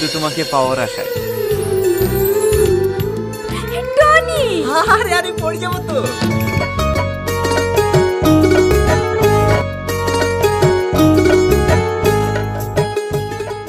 শুধু তোমাকে পাওয়ার আশায়। টনি আরে আরে পড়ে যাবো তো।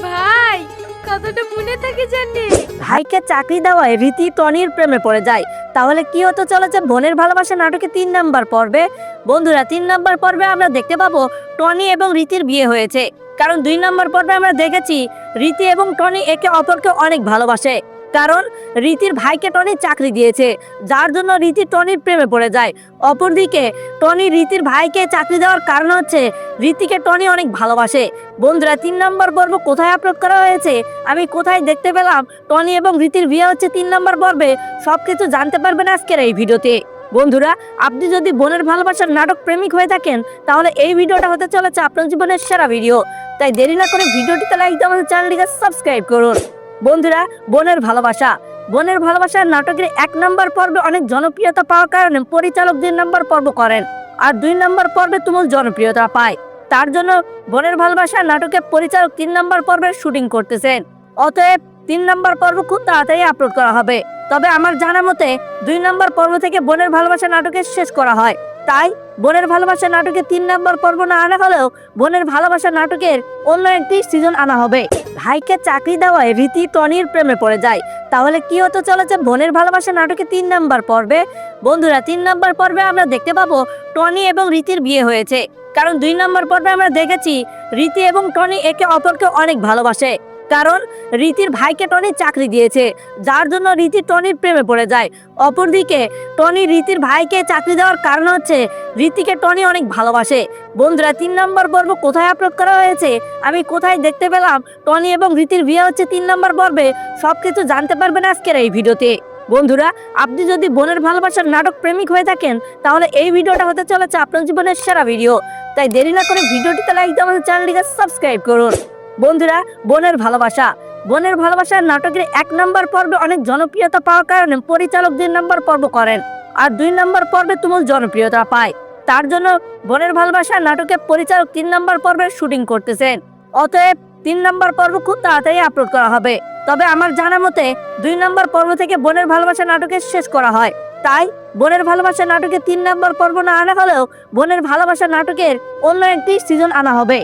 ভাই কতটা মনে থাকে জানি। ভাইকে চাকরি দেওয়ায় রীতি টনির প্রেমে পড়ে যায়। তাহলে কি হতে চলেছে বোনের ভালোবাসা নাটকে 3 নাম্বার পর্বে? বন্ধুরা 3 নাম্বার পর্বে আমরা দেখতে পাবো টনি এবং রীতির বিয়ে হয়েছে। কারণ 2 নাম্বার পর্বে আমরা দেখেছি রীতি এবং টনি একে অপরকে অনেক ভালোবাসে। কারণ রীতির ভাইকে টনি চাকরি দিয়েছে, যার জন্য রীতি টনির প্রেমে পড়ে যায়। অপরদিকে টনি রীতির ভাইকে চাকরি দেওয়ার কারণ হচ্ছে রীতিকে টনি অনেক ভালোবাসে। বন্ধুরা 3 নাম্বার পর্ব কোথায় আপলোড করা হয়েছে, আমি কোথায় দেখতে পেলাম টনি এবং রীতির বিয়ে হচ্ছে 3 নাম্বার পর্বে, সবকিছু জানতে পারবেন আজকের এই ভিডিওতে। বন্ধুরা আপনি যদি বোনের ভালোবাসার নাটক প্রেমিক হয়ে থাকেন তাহলে এই ভিডিওটা হতে চলেছে আপনার জীবনের সেরা ভিডিও। তাই দেরি না করে ভিডিওটিতে লাইক দিয়ে আমাদের চ্যানেলটিকে সাবস্ক্রাইব করুন। বন্ধুরা বোনের ভালোবাসার নাটকের 1 নাম্বার পর্বে অনেক জনপ্রিয়তা পাওয়ার কারণে পরিচালক 2 নাম্বার পর্ব করেন, আর 2 নাম্বার পর্বে তুমুল জনপ্রিয়তা পায়। তার জন্য বোনের ভালোবাসার নাটকের পরিচালক 3 নাম্বার পর্বের শুটিং করতেছেন। অতএব 3 নাম্বার পর্ব খুব তাড়াতাড়ি আপলোড করা হবে। তবে আমার জানা মতে 2 নাম্বার পর্ব থেকে বোনের ভালোবাসা নাটকে শেষ করা হয়। তাই বোনের ভালোবাসা নাটকে 3 নাম্বার পর্ব না আনা হলেও বোনের ভালোবাসা নাটকের অন্য একটি সিজন আনা হবে। ভাইকে চাকরি দেওয়ায় রীতি টনির প্রেমে পড়ে যায়। তাহলে কি হতে চলেছে বোনের ভালোবাসা নাটকে 3 নাম্বার পর্বে? বন্ধুরা 3 নাম্বার পর্বে আমরা দেখতে পাবো টনি এবং রীতির বিয়ে হয়েছে। কারণ 2 নাম্বার পর্বে আমরা দেখেছি রীতি এবং টনি একে অপরকে অনেক ভালোবাসে। কারণ রীতির ভাইকে টনি চাকরি দিয়েছে, যার জন্য রীতি টনির প্রেমে পড়ে যায়। অপরদিকে টনি রীতির ভাইকে চাকরি দেওয়ার কারণ হচ্ছে রীতিকে টনি অনেক ভালোবাসে। বন্ধুরা 3 নাম্বার পর্ব কোথায় আপলোড করা হয়েছে, আমি কোথায় দেখতে পেলাম টনি এবং রীতির বিয়ে হচ্ছে 3 নাম্বার পর্বে, সবকিছু জানতে পারবেন আজকের এই ভিডিওতে। বন্ধুরা আপনি যদি বোনের ভালোবাসার নাটক প্রেমিক হয়ে থাকেন তাহলে এই ভিডিওটা হতে চলেছে আপনার জীবনের সেরা ভিডিও। তাই দেরি না করে ভিডিওটিতে লাইক দিয়ে আমাদের চ্যানেলটিকে সাবস্ক্রাইব করুন। বন্ধুরা বোনের ভালোবাসার নাটকের 1 নাম্বার পর্বে অনেক জনপ্রিয়তা পাওয়ার কারণে পরিচালক 2 নাম্বার পর্ব করেন, আর 2 নাম্বার পর্বে তুমুল জনপ্রিয়তা পায়। তার জন্য বোনের ভালোবাসার নাটকের পরিচালক 3 নাম্বার পর্বের শুটিং করতেছেন। অতএব 3 নাম্বার পর্ব খুব তাড়াতাড়ি আপলোড করা হবে। তবে আমার জানা মতে 2 নাম্বার পর্ব থেকে বোনের ভালোবাসা নাটকে শেষ করা হয়। তাই বোনের ভালোবাসা নাটকে 3 নাম্বার পর্ব না আনা হলেও বোনের ভালোবাসা নাটকের অন্য একটি সিজন আনা হবে।